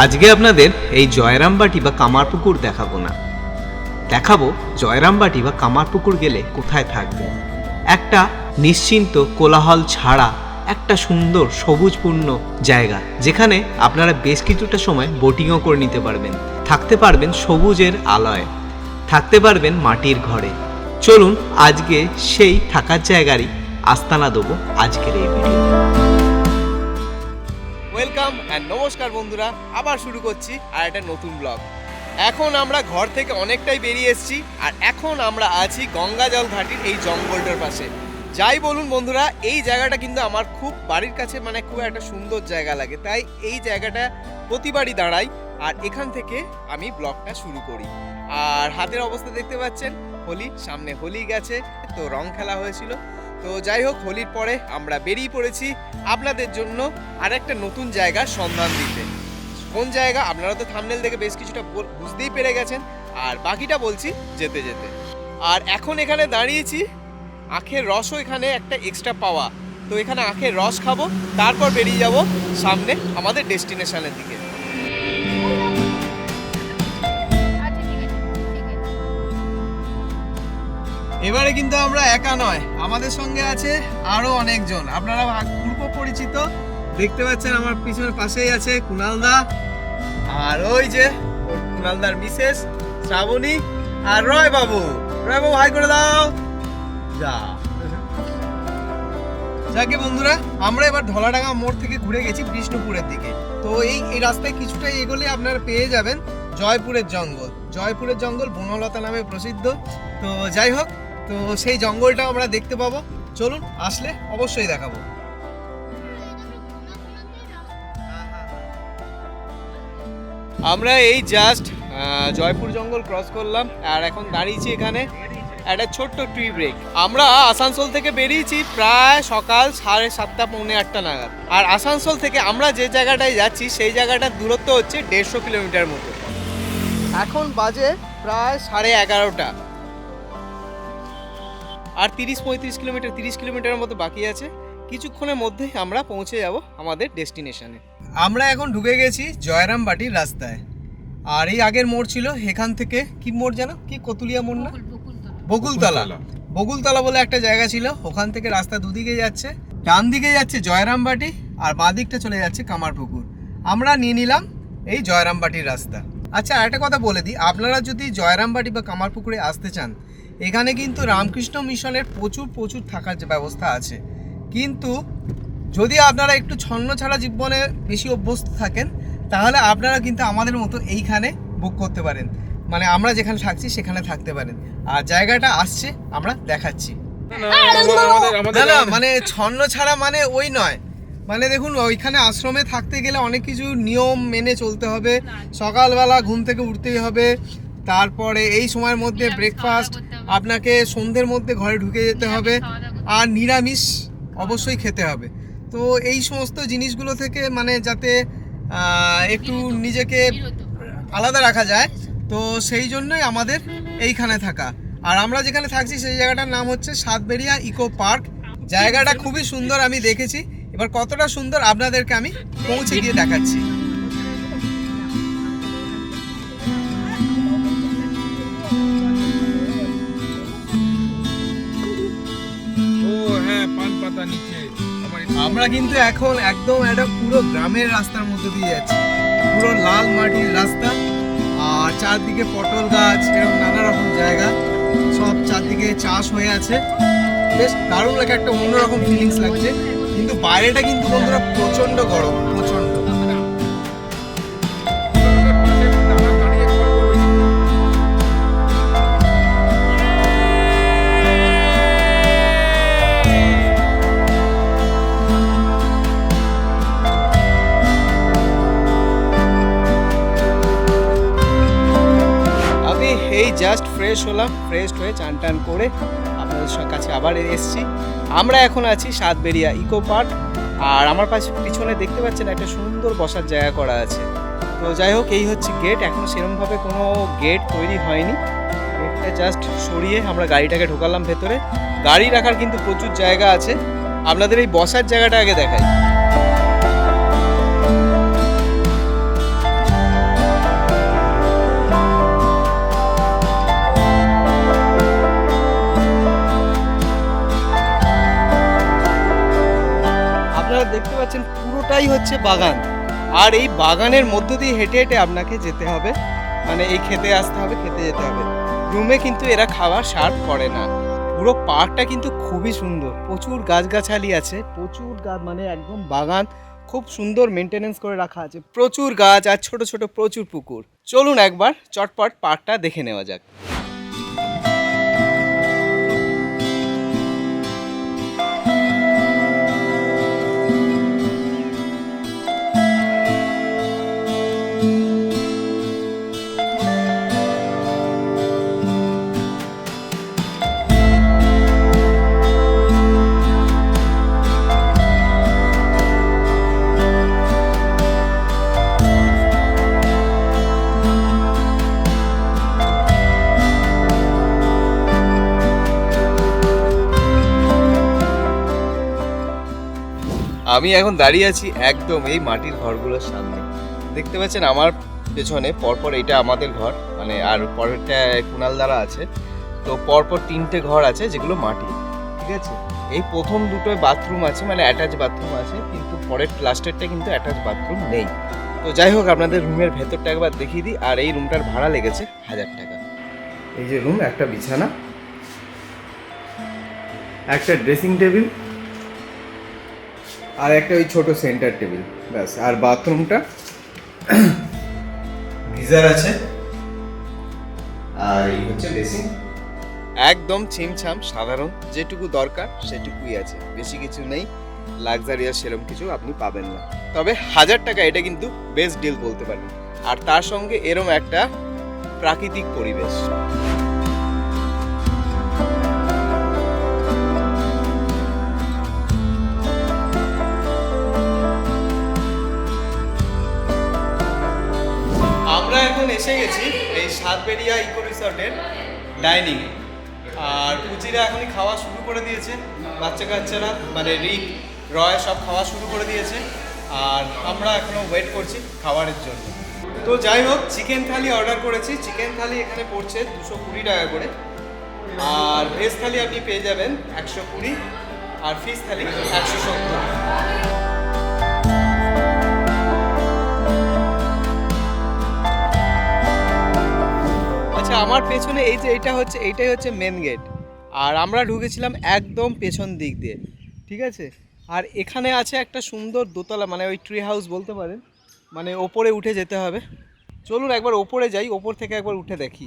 আজকে আপনাদের এই জয়রামবাটি বা কামারপুকুর দেখাবো না, দেখাবো জয়রামবাটি বা কামারপুকুর গেলে কোথায় থাকবে। একটা নিশ্চিন্ত কোলাহল ছাড়া একটা সুন্দর সবুজপূর্ণ জায়গা, যেখানে আপনারা বেশ কিছুটা সময় বোটিংও করে নিতে পারবেন, থাকতে পারবেন সবুজের আলয়ে, থাকতে পারবেন মাটির ঘরে। চলুন আজকে সেই থাকার জায়গারই আস্তানা দেবো আজকের এই ভিডিও। ওয়েলকাম অ্যান্ড নমস্কার বন্ধুরা, আবার শুরু করছি আর একটা নতুন ব্লগ। এখন আমরা ঘর থেকে অনেকটাই বেরিয়ে এসেছি আর এখন আমরা আছি গঙ্গাজল ঘাটির এই জঙ্গলটার পাশে। যাই বলুন বন্ধুরা, এই জায়গাটা কিন্তু আমার খুব বাড়ির কাছে, মানে খুব একটা সুন্দর জায়গা লাগে, তাই এই জায়গাটা প্রতিবারই দাঁড়াই আর এখান থেকে আমি ব্লগটা শুরু করি। আর হাতের অবস্থা দেখতে পাচ্ছেন, হোলি সামনে, হোলি গেছে তো রং খেলা হয়েছিল। তো যাই হোক, হোলির পরে আমরা বেরিয়ে পড়েছি আপনাদের জন্য আর একটা নতুন জায়গার সন্ধান দিতে। কোন জায়গা আপনারা তো থাম্বনেল দেখে বেশ কিছুটা বুঝতেই পেরে গেছেন, আর বাকিটা বলছি যেতে যেতে। আর এখন এখানে দাঁড়িয়েছি, আখের রসও এখানে একটা এক্সট্রা পাওয়া, তো এখানে আখের রস খাবো, তারপর বেরিয়ে যাব সামনে আমাদের ডেস্টিনেশনের দিকে। এবারে কিন্তু আমরা একা নয়, আমাদের সঙ্গে আছে আরো অনেকজন। আপনারা পূর্ব পরিচিত, দেখতে পাচ্ছেন আমার পিছনের পাশেই আছে কুনালদা, আর ওই যে কুনালদার মিসেস শ্রাবণী, আর রয় বাবু হাই করে দাও। যা যাকে বন্ধুরা, আমরা এবার ধলাডাঙ্গা মোড় থেকে ঘুরে গেছি বিষ্ণুপুরের দিকে। তো এই রাস্তায় কিছুটা এগোলে আপনারা পেয়ে যাবেন জয়পুরের জঙ্গল। জয়পুরের জঙ্গল বনলতা নামে প্রসিদ্ধ। তো যাই হোক, তো সেই জঙ্গলটাও আমরা দেখতে পাবো। চলুন, আসলে অবশ্যই দেখাবো। আমরা এই জাস্ট জয়পুর জঙ্গল ক্রস করলাম আর এখন দাঁড়িয়েছি এখানে একটা ছোট্ট ট্রি ব্রেক। আমরা আসানসোল থেকে বেরিয়েছি প্রায় সকাল 7:30 পৌনে 8টা নাগাদ, আর আসানসোল থেকে আমরা যে জায়গাটায় যাচ্ছি সেই জায়গাটার দূরত্ব হচ্ছে 150 কিলোমিটার মতো। এখন বাজে প্রায় 11:30, আর 30-35 কিলোমিটার, 30 কিলোমিটারের মতো বাকি আছে। কিছুক্ষণের মধ্যে আমরা পৌঁছে যাব আমাদের ডেস্টিনেশনে। আমরা এখন ঢুকে গেছি জয়রামবাটির রাস্তায়, আর এই আগের মোড় ছিল, এখান থেকে কি মোড় যেন, কি কতুলিয়া মোড় না, বকুলতলা বলে একটা জায়গা ছিল, ওখান থেকে রাস্তা দুদিকে যাচ্ছে। ডান দিকে যাচ্ছে জয়রামবাটি আর বাঁ দিকটা চলে যাচ্ছে কামারপুকুর। আমরা নিয়ে নিলাম এই জয়রামবাটির রাস্তা। আচ্ছা, আরেকটা কথা বলে দিই, আপনারা যদি জয়রামবাটি বা কামারপুকুরে আসতে চান, এখানে কিন্তু রামকৃষ্ণ মিশনের প্রচুর থাকার যে ব্যবস্থা আছে। কিন্তু যদি আপনারা একটু ছন্ন ছাড়া জীবনে বেশি অভ্যস্ত থাকেন, তাহলে আপনারা কিন্তু আমাদের মতো এইখানে বুক করতে পারেন, মানে আমরা যেখানে থাকছি সেখানে থাকতে পারেন। আর জায়গাটা আসছে, আমরা দেখাচ্ছি। না, মানে ছন্ন ছাড়া মানে ওই নয়, মানে দেখুন, ওইখানে আশ্রমে থাকতে গেলে অনেক কিছু নিয়ম মেনে চলতে হবে। সকালবেলা ঘুম থেকে উঠতেই হবে, তারপরে এই সময়ের মধ্যে ব্রেকফাস্ট, আপনাকে সন্ধ্যের মধ্যে ঘরে ঢুকে যেতে হবে, আর নিরামিষ অবশ্যই খেতে হবে। তো এই সমস্ত জিনিসগুলো থেকে মানে যাতে একটু নিজেকে আলাদা রাখা যায়, তো সেই জন্যই আমাদের এইখানে থাকা। আর আমরা যেখানে থাকছি সেই জায়গাটার নাম হচ্ছে সাতবেরিয়া ইকো পার্ক। জায়গাটা খুবই সুন্দর, আমি দেখেছি। এবার কতটা সুন্দর আপনাদেরকে আমি পৌঁছে গিয়ে দেখাচ্ছি। আমরা কিন্তু এখন একদম একটা পুরো গ্রামের রাস্তার মধ্যে দিয়ে যাচ্ছি, পুরো লাল মাটির রাস্তা, আর চারদিকে পটল গাছ, এরকম নানা রকম জায়গা, সব চারদিকে চাষ হয়ে আছে। বেশ দারুণ লাগে, একটা অন্যরকম ফিলিংস লাগছে। কিন্তু বাইরেটা কিন্তু বন্ধুরা প্রচন্ড গরম, প্রচন্ড। এই জাস্ট ফ্রেশ হলাম, ফ্রেশ হয়ে চান টান করে আপনাদের কাছে আবার এসেছি। আমরা এখন আছি সাতবেরিয়া ইকো পার্ক, আর আমার পিছনে দেখতে পাচ্ছেন একটা সুন্দর বসার জায়গা করা আছে। তো যাই হোক, এই হচ্ছে গেট। এখনও সেরকমভাবে কোনো গেট তৈরি হয়নি, গেটটা জাস্ট সরিয়ে আমরা গাড়িটাকে ঢোকালাম ভেতরে। গাড়ি রাখার কিন্তু প্রচুর জায়গা আছে। আপনাদের এই বসার জায়গাটা আগে দেখাই। দেখতে পাচ্ছেন পুরোটাই হচ্ছে বাগান, আর এই বাগানের মধ্য দিয়ে হেঁটে হেঁটে আপনাকে যেতে হবে, মানে এই খেতে আসতে হবে, খেতে যেতে হবে। রুমে কিন্তু এরা খাবার সার্ভ করে না। পুরো পার্কটা কিন্তু খুবই সুন্দর, প্রচুর গাছগাছালি আছে, প্রচুর গাছ, মানে একদম বাগান, খুব সুন্দর মেনটেনেন্স করে রাখা আছে, প্রচুর গাছ আর ছোট ছোট প্রচুর পুকুর। চলুন একবার চটপট পার্কটা দেখে নেওয়া যাক। আমি এখন দাঁড়িয়ে আছি একদম এই মাটির ঘরগুলোর সামনে। দেখতে পাচ্ছেন আমার পেছনে পরপর এটা আমাদের ঘর, মানে আর পরেরটা কুণালদারা আছে। তো পরপর 3টে ঘর আছে যেগুলো মাটির, ঠিক আছে। এই প্রথম দুটোয় বাথরুম আছে, মানে অ্যাটাচ বাথরুম আছে, কিন্তু পরের লাস্টেরটা কিন্তু অ্যাটাচ বাথরুম নেই। তো যাই হোক, আপনাদের রুমের ভেতরটা একবার দেখিয়ে দিই। আর এই রুমটার ভাড়া লেগেছে 1000 টাকা। এই যে রুম, একটা বিছানা, একটা ড্রেসিং টেবিল, আর একটা ওই ছোট সেন্টার টেবিল, ব্যাস। আর বাথরুমটা গিজার আছে, আর এই হচ্ছে বেসিন। একদম ছিমছাম সাধারণ, যেটুকু দরকার সেটুকুই আছে, বেশি কিছু নেই। লাক্সারিয়াস সেরকম কিছু আপনি পাবেন না। তবে 1000 টাকা এটা কিন্তু বেস্ট ডিল বলতে পারেন। আর তার সঙ্গে এরম একটা প্রাকৃতিক পরিবেশ। আমরা এখন এসে গেছি এই সাতবেরিয়া ইকো রিসর্টের ডাইনিং। আর কুচিরা এখনই খাওয়া শুরু করে দিয়েছে, বাচ্চা কাচ্চারা মানে রিক রয় সব খাওয়া শুরু করে দিয়েছে। আর আমরা এখনো ওয়েট করছি খাবারের জন্য। তো যাই হোক, চিকেন থালি অর্ডার করেছি। চিকেন থালি এখানে পড়ছে 220 টাকা করে, আর ভেজ থালি আপনি পেয়ে যাবেন 120, আর ফিশ থালি 170। আমার পেছনে এই যে এইটাই হচ্ছে মেন গেট। আর আমরা ঢুকেছিলাম একদম পেছন দিক দিয়ে, ঠিক আছে। আর এখানে আছে একটা সুন্দর দোতলা, মানে ওই ট্রি হাউস বলতে পারেন, মানে ওপরে উঠে যেতে হবে। চলুন একবার ওপরে যাই, ওপর থেকে একবার উঠে দেখি।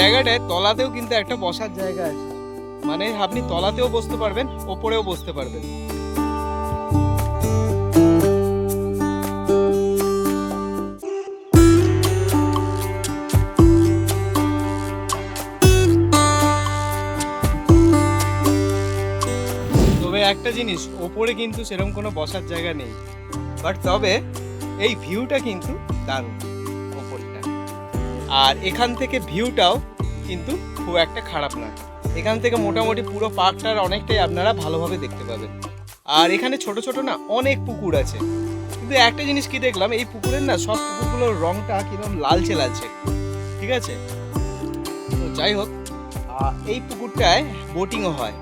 জায়গাটায় তলাতেও কিন্তু একটা বসার জায়গা আছে, মানে আপনি তলাতেও বসতে পারবেন, ওপরেও বসতে পারবেন। তবে একটা জিনিস, ওপরে কিন্তু সেরকম কোনো বসার জায়গা নেই, বাট তবে এই ভিউটা কিন্তু দারুণ ওপরটা। আর এখান থেকে ভিউটাও কিন্তু খুব একটা খারাপ না। এখান থেকে মোটামুটি পুরো পার্কটার অনেকটাই আপনারা ভালোভাবে দেখতে পাবেন। আর এখানে ছোট ছোট না অনেক পুকুর আছে, কিন্তু একটা জিনিস কি দেখলাম, এই পুকুরের না সব পুকুরগুলোর রংটা কিরকম লালচে লালচে, ঠিক আছে। তো যাই হোক, এই পুকুরটায় বোটিংও হয়,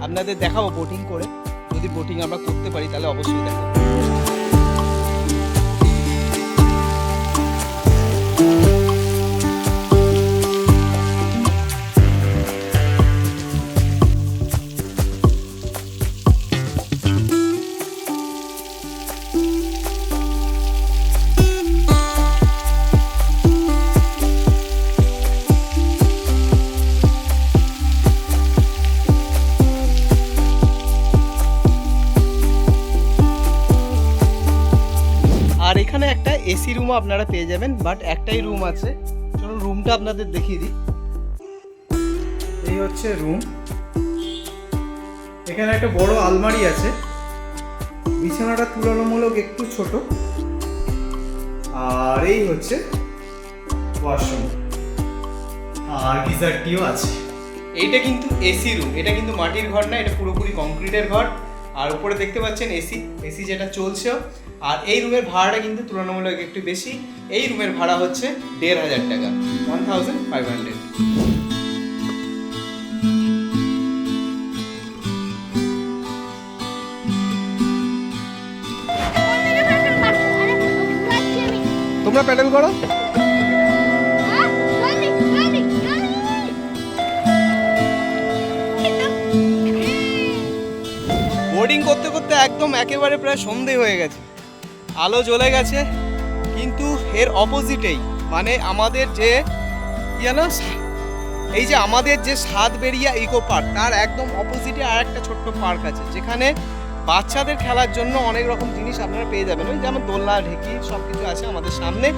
আপনাদের দেখাবো বোটিং করে। যদি বোটিং আমরা করতে পারি তাহলে অবশ্যই দেখাবো। আর এখানে একটা এসি রুমও আপনারা পেয়ে যাবেন, বাট একটাই রুম আছে। চলুন রুমটা আপনাদের দেখিয়ে দিই। এই হচ্ছে রুম। এখানে একটা বড় আলমারি আছে, বিছানাটা তুলনামূলক একটু ছোট, আর এই হচ্ছে ওয়াশরুম, আর গিজারটিও আছে। এইটা কিন্তু এসি রুম, এটা কিন্তু মাটির ঘর না, এটা পুরোপুরি কংক্রিটের ঘর। আর উপরে দেখতে পাচ্ছেন এসি যেটা চলছেও। আর এই রুমের ভাড়াটা কিন্তু তুলনামূলক একটু বেশি। এই রুমের ভাড়া হচ্ছে 1,500 টাকা, 1500। তোমরা প্যাডেল করো। বোর্ডিং করতে করতে একদম একেবারে প্রায় সন্ধে হয়ে গেছে, আলো জ্বলে গেছে, কিন্তু এর অপোজিটেই মানে আমাদের যে জানো এই যে আমাদের যে সাতবেরিয়া ইকো পার্ক তার একদম অপোজিটে আর একটা ছোট্ট পার্ক আছে, যেখানে বাচ্চাদের খেলার জন্য অনেক রকম জিনিস আপনারা পেয়ে যাবেন, ওই যেমন দোলনা ঢেকি সব কিছু আছে আমাদের সামনে।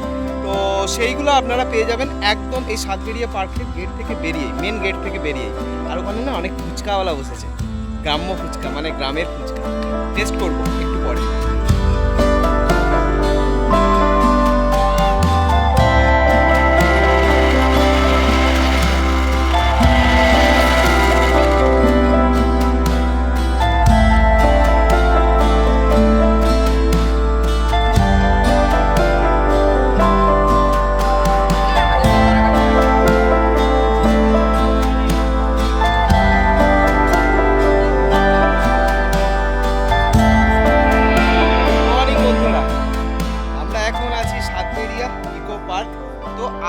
তো সেইগুলো আপনারা পেয়ে যাবেন একদম এই সাতবেরিয়া পার্কের গেট থেকে বেরিয়ে, মেন গেট থেকে বেরিয়ে। আর ওখানে না অনেক ফুচকাওয়ালা বসেছে, গ্রাম্য ফুচকা মানে গ্রামের ফুচকা, টেস্ট করবো একটু পরে।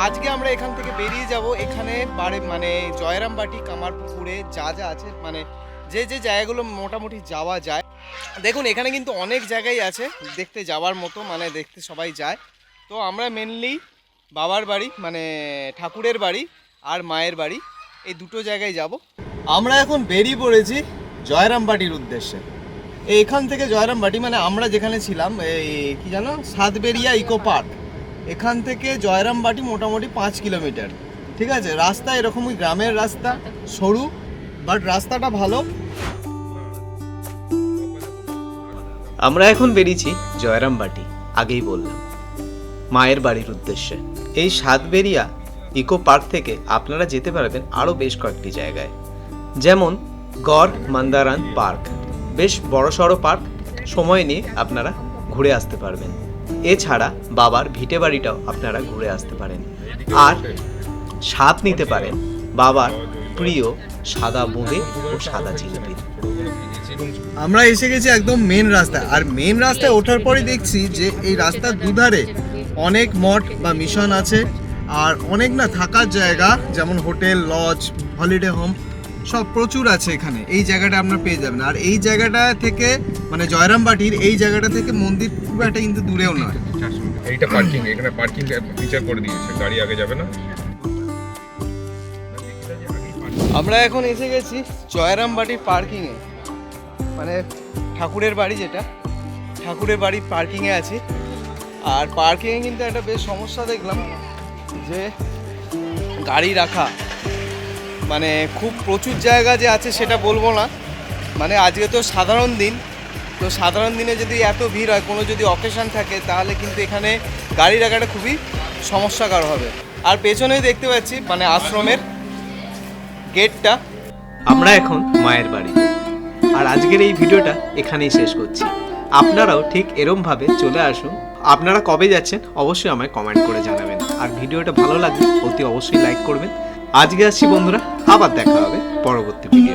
আজকে আমরা এখান থেকে বেরিয়ে যাব, এখানে মানে জয়রামবাটি কামারপুকুরে যা যা আছে মানে যে যে জায়গাগুলো মোটামুটি যাওয়া যায়। দেখুন এখানে কিন্তু অনেক জায়গায় আছে দেখতে যাওয়ার মতো, মানে দেখতে সবাই যায়। তো আমরা মেনলি বাবার বাড়ি মানে ঠাকুরের বাড়ি আর মায়ের বাড়ি এই দুটো জায়গায় যাব। আমরা এখন বেরিয়ে পড়েছি জয়রামবাটির উদ্দেশ্যে। এখান থেকে জয়রামবাটি মানে আমরা যেখানে ছিলাম এই কি জানো সাতবেরিয়া ইকো পার্ক, এখান থেকে জয়রামবাটি মোটামুটি 5 কিলোমিটার। ঠিক আছে, রাস্তা এরকমই গ্রামের রাস্তা, সরু বাট রাস্তাটা ভালো। আমরা এখন বেরিয়েছি জয়রামবাটি, আগেই বললাম, মায়ের বাড়ির উদ্দেশ্যে। এই সাতবেরিয়া ইকো পার্ক থেকে আপনারা যেতে পারবেন আরও বেশ কয়েকটি জায়গায়, যেমন গড় মান্দারান পার্ক, বেশ বড়সড় পার্ক, সময় নিয়ে আপনারা ঘুরে আসতে পারবেন। এছাড়া বাবার ভিটে বাড়িটাও আপনারা ঘুরে আসতে পারেন, আর স্বাদ নিতে পারেন বাবার প্রিয় সাদা বোঁদে ও সাদা জিলিপির। আমরা এসে গেছি একদম মেন রাস্তা, আর মেন রাস্তায় ওঠার পরে দেখছি যে এই রাস্তার দুধারে অনেক মঠ বা মিশন আছে, আর অনেক না থাকার জায়গা, যেমন হোটেল, লজ, হলিডে হোম সব প্রচুর আছে এখানে। এই জায়গাটা আপনারা পেয়ে যাবেন। আর এই জায়গাটা থেকে মানে জয়রামবাটির এই জায়গাটা থেকে মন্দির খুব একটা কিন্তু দূরেও নয়। এইটা পার্কিং, এখানে পার্কিং ফিচার করে দিয়েছে, গাড়ি আগে যাবে না। আমরা এখন এসে গেছি জয়রামবাটির পার্কিংয়ে, মানে ঠাকুরের বাড়ি, যেটা ঠাকুরের বাড়ির পার্কিংয়ে আছি। আর পার্কিংয়ে কিন্তু একটা বেশ সমস্যা দেখলাম, যে গাড়ি রাখা মানে খুব প্রচুর জায়গা যে আছে সেটা বলবো না, মানে আজকে তো সাধারণ দিন, তো সাধারণ দিনে যদি এত ভিড় হয়, কোনো যদি অকেশন থাকে, তাহলে কিন্তু এখানে গাড়ি রাখাটা খুবই সমস্যাকর হবে। আর পেছনেই দেখতে পাচ্ছি মানে আশ্রমের গেটটা। আমরা এখন মায়ের বাড়িতে, আর আজকের এই ভিডিওটা এখানেই শেষ করছি। আপনারাও ঠিক এরমভাবে চলে আসুন। আপনারা কবে যাচ্ছেন অবশ্যই আমায় কমেন্ট করে জানাবেন, আর ভিডিওটা ভালো লাগলে অতি অবশ্যই লাইক করবেন। আজকে আসছি বন্ধুরা, আবার দেখা হবে পরবর্তী ভিডিও।